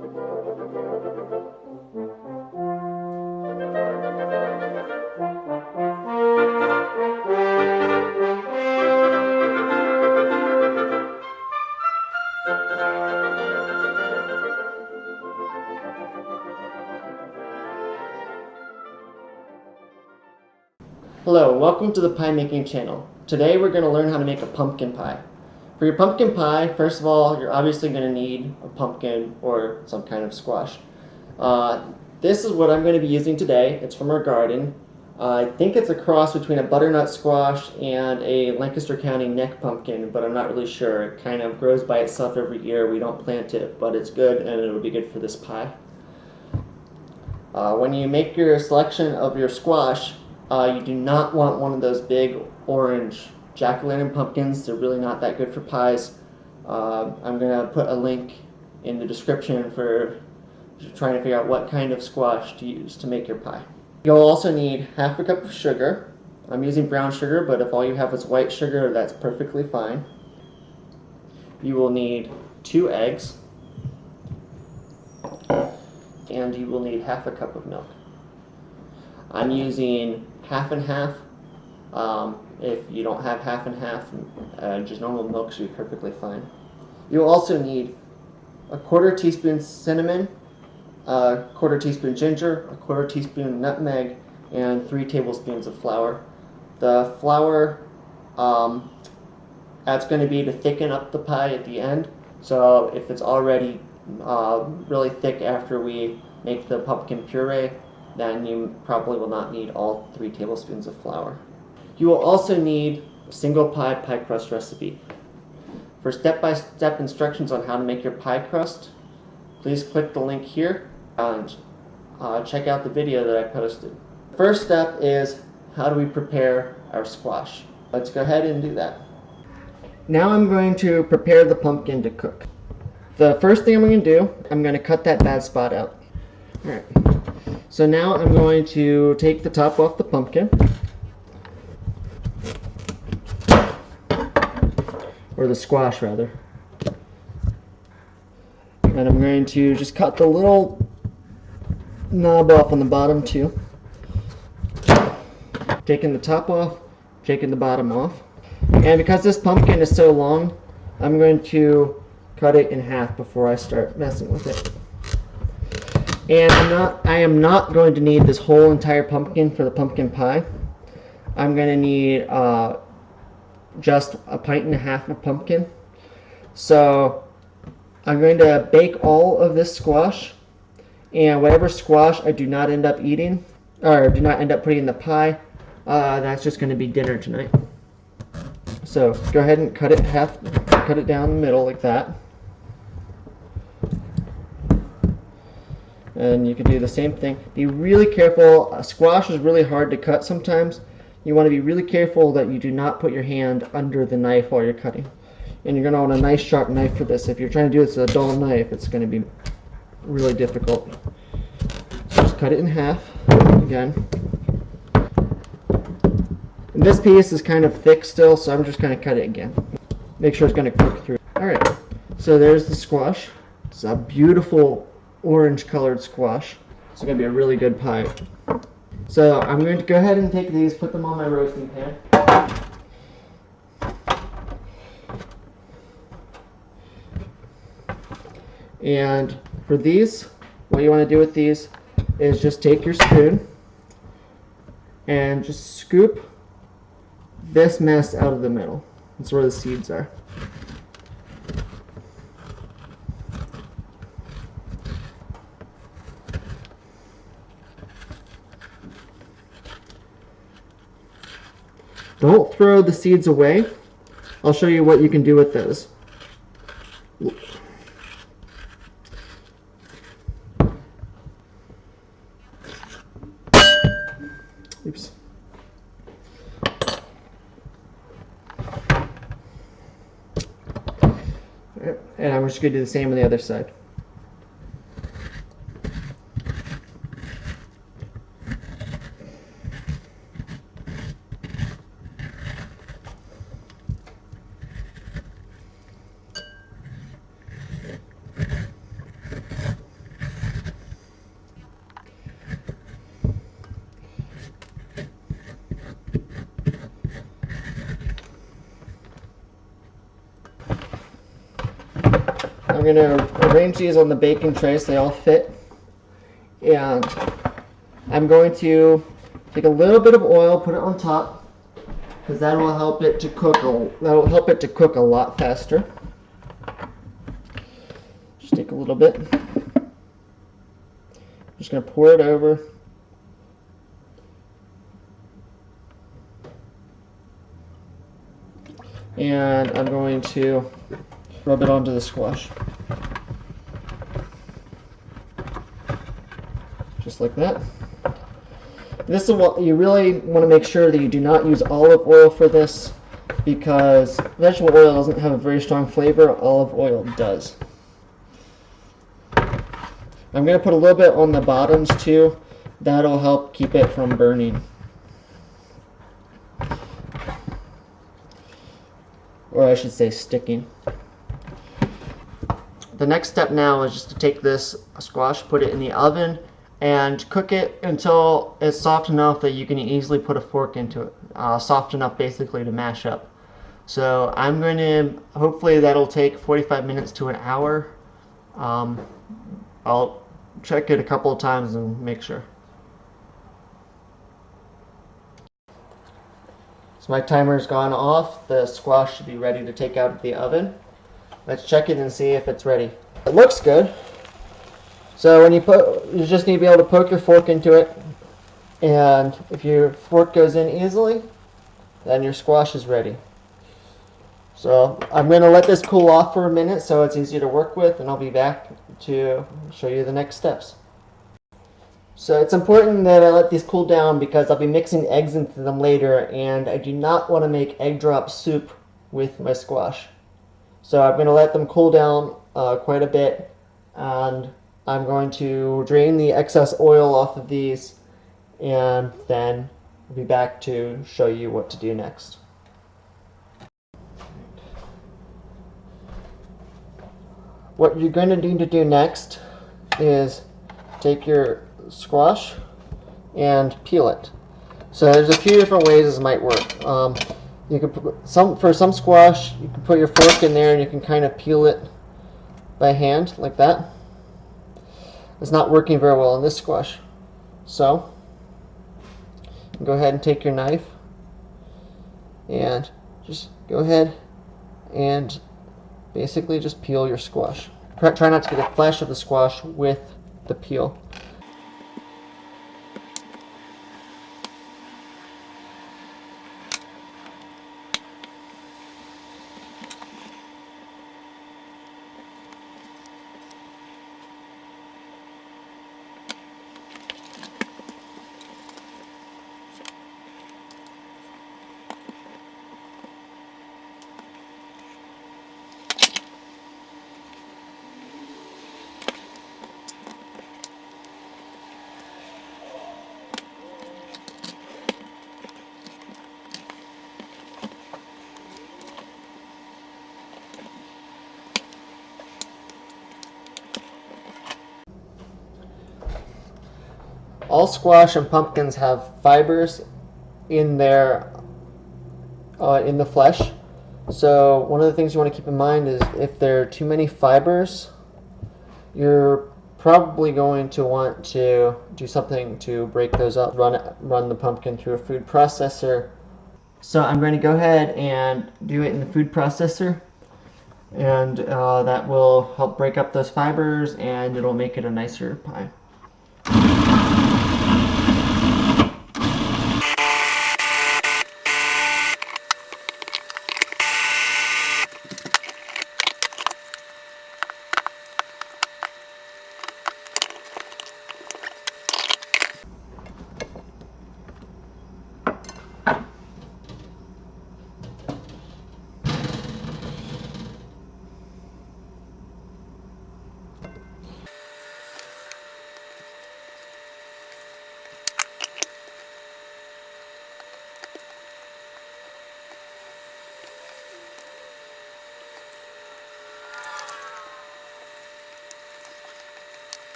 Hello, welcome to the pie making channel. Today we're going to learn how to make a pumpkin pie. For your pumpkin pie, first of all, you're obviously going to need a pumpkin or some kind of squash. This is what I'm going to be using today. It's from our garden. I think it's a cross between a butternut squash and a Lancaster County neck pumpkin, but I'm not really sure. It kind of grows by itself every year. We don't plant it, but it's good and it'll be good for this pie. When you make your selection of your squash, you do not want one of those big orange jack-o'-lantern pumpkins. They're really not that good for pies. I'm going to put a link in the description for trying to figure out what kind of squash to use to make your pie. You'll also need half a cup of sugar. I'm using brown sugar, but if all you have is white sugar, that's perfectly fine. You will need 2 eggs, and you will need half a cup of milk. I'm using half and half. If you don't have half and half, just normal milk should be perfectly fine. You'll also need a 1/4 teaspoon cinnamon, a 1/4 teaspoon ginger, a 1/4 teaspoon nutmeg, and 3 tablespoons of flour. The flour, that's going to be to thicken up the pie at the end. So if it's already really thick after we make the pumpkin puree, then you probably will not need all 3 tablespoons of flour. You will also need a single pie crust recipe. For step-by-step instructions on how to make your pie crust, please click the link here and check out the video that I posted. First step is, how do we prepare our squash? Let's go ahead and do that. Now I'm going to prepare the pumpkin to cook. The first thing I'm going to do, I'm going to cut that bad spot out. Alright. So now I'm going to take the top off the pumpkin, or the squash rather, and I'm going to just cut the little knob off on the bottom too. Taking the top off, taking the bottom off, and because this pumpkin is so long, I'm going to cut it in half before I start messing with it. And I am not going to need this whole entire pumpkin for the pumpkin pie. I'm going to need just 1.5 pints of pumpkin. So I'm going to bake all of this squash, and whatever squash I do not end up eating, or do not end up putting in the pie, that's just going to be dinner tonight. So go ahead and cut it down the middle like that. And you can do the same thing. Be really careful. Squash is really hard to cut sometimes. You want to be really careful that you do not put your hand under the knife while you're cutting. And you're going to want a nice sharp knife for this. If you're trying to do this with a dull knife, it's going to be really difficult. So just cut it in half again. And this piece is kind of thick still, so I'm just going to cut it again. Make sure it's going to cook through. Alright, so there's the squash. It's a beautiful orange colored squash. It's going to be a really good pie. So I'm going to go ahead and take these, put them on my roasting pan. And for these, what you want to do with these is just take your spoon and just scoop this mess out of the middle. That's where the seeds are. Don't throw the seeds away. I'll show you what you can do with those. Oops. Alright, and I'm just going to do the same on the other side. I'm going to arrange these on the baking tray so they all fit. And I'm going to take a little bit of oil, put it on top, because that will help it to cook. That'll help it to cook a lot faster. Just take a little bit. Just going to pour it over. And I'm going to rub it onto the squash. Just like that. This is what you really want to make sure that you do not use olive oil for this, because vegetable oil doesn't have a very strong flavor. Olive oil does. I'm going to put a little bit on the bottoms too. That'll help keep it from burning. Or I should say sticking. The next step now is just to take this squash, put it in the oven, and cook it until it's soft enough that you can easily put a fork into it. Soft enough basically to mash up. So I'm going to, hopefully that'll take 45 minutes to an hour. I'll check it a couple of times and make sure. So my timer's gone off. The squash should be ready to take out of the oven. Let's check it and see if it's ready. It looks good. So when you just need to be able to poke your fork into it, and if your fork goes in easily, then your squash is ready. So I'm going to let this cool off for a minute so it's easier to work with, and I'll be back to show you the next steps. So it's important that I let these cool down because I'll be mixing eggs into them later, and I do not want to make egg drop soup with my squash. So I'm going to let them cool down quite a bit, and I'm going to drain the excess oil off of these, and then I'll be back to show you what to do next. What you're going to need to do next is take your squash and peel it. So there's a few different ways this might work. You can put for some squash, you can put your fork in there and you can kind of peel it by hand like that. It's not working very well in this squash. So go ahead and take your knife and just go ahead and basically just peel your squash. Try not to get the flesh of the squash with the peel. All squash and pumpkins have fibers in their in the flesh. So one of the things you want to keep in mind is if there are too many fibers, you're probably going to want to do something to break those up. Run the pumpkin through a food processor. So I'm going to go ahead and do it in the food processor, and that will help break up those fibers and it'll make it a nicer pie.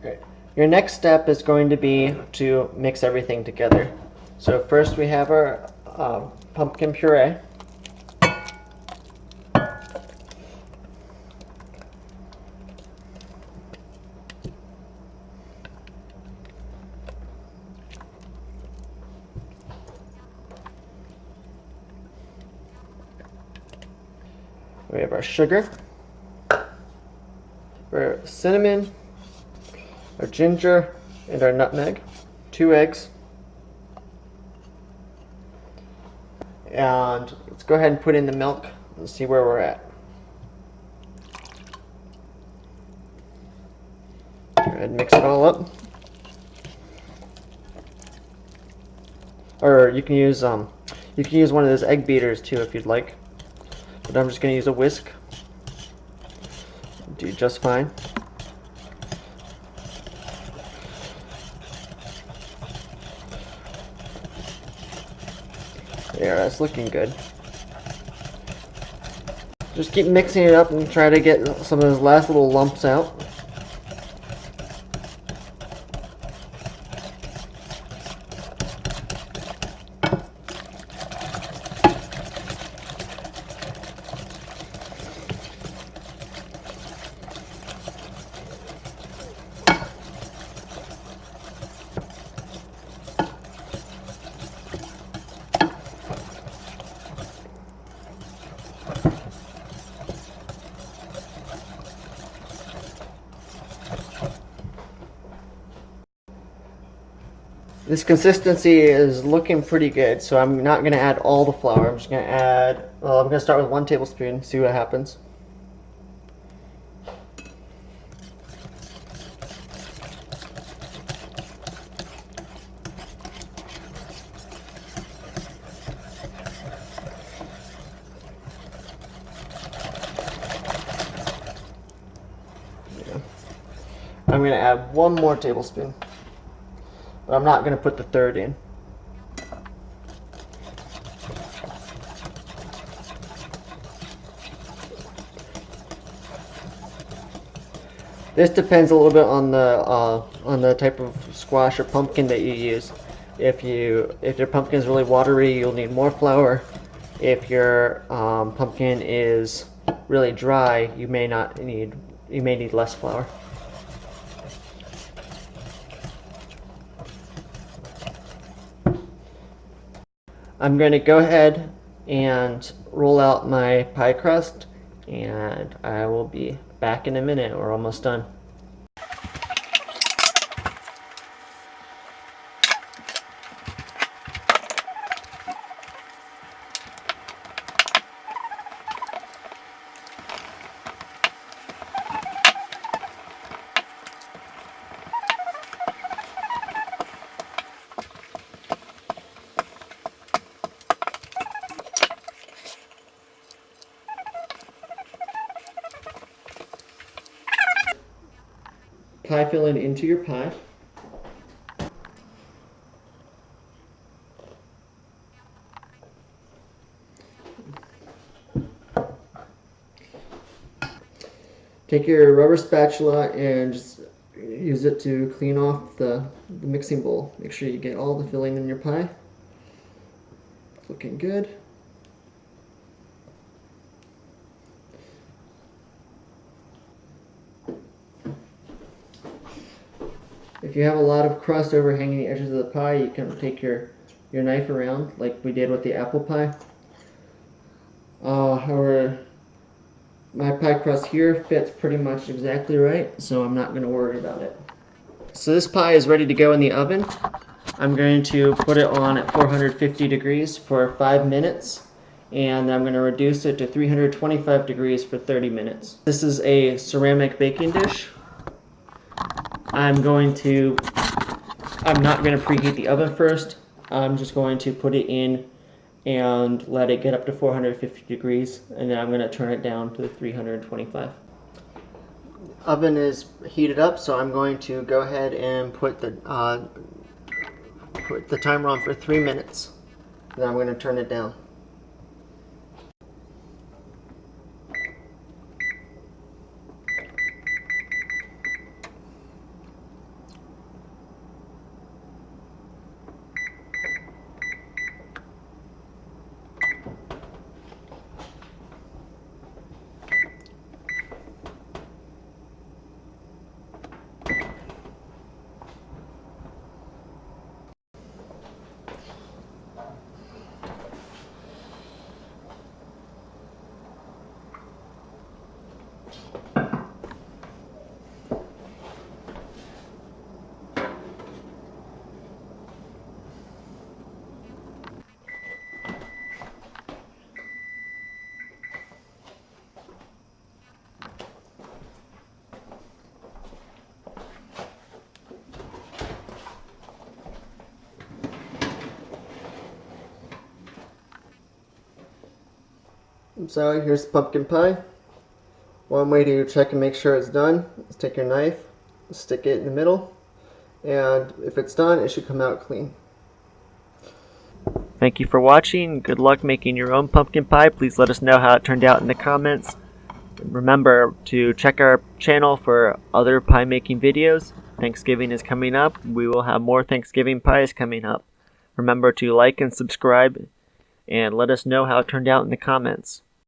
Great. Your next step is going to be to mix everything together. So first we have our pumpkin puree. We have our sugar, our cinnamon, our ginger, and our nutmeg, 2 eggs. And let's go ahead and put in the milk and see where we're at. Go ahead and mix it all up. Or you can use one of those egg beaters too if you'd like. But I'm just going to use a whisk. Do just fine. There, that's looking good. Just keep mixing it up and try to get some of those last little lumps out. This consistency is looking pretty good, so I'm not going to add all the flour. I'm just going to add, well, I'm going to start with 1 tablespoon, see what happens. I'm going to add 1 more tablespoon, but I'm not going to put the 3rd in. This depends a little bit on the type of squash or pumpkin that you use. If your pumpkin is really watery, you'll need more flour. If your pumpkin is really dry, you may need less flour. I'm going to go ahead and roll out my pie crust, and I will be back in a minute. We're almost done. Pie filling into your pie. Take your rubber spatula and just use it to clean off the mixing bowl. Make sure you get all the filling in your pie. It's looking good. If you have a lot of crust overhanging the edges of the pie, you can take your knife around like we did with the apple pie. However, my pie crust here fits pretty much exactly right, so I'm not going to worry about it. So this pie is ready to go in the oven. I'm going to put it on at 450 degrees for 5 minutes, and I'm going to reduce it to 325 degrees for 30 minutes. This is a ceramic baking dish. I'm not going to preheat the oven first. I'm just going to put it in and let it get up to 450 degrees, and then I'm going to turn it down to 325. Oven is heated up, so I'm going to go ahead and put the timer on for 3 minutes. Then I'm going to turn it down. So here's pumpkin pie. One way to check and make sure it's done is take your knife, stick it in the middle, and if it's done, it should come out clean. Thank you for watching. Good luck making your own pumpkin pie. Please let us know how it turned out in the comments. Remember to check our channel for other pie making videos. Thanksgiving is coming up. We will have more Thanksgiving pies coming up. Remember to like and subscribe and let us know how it turned out in the comments.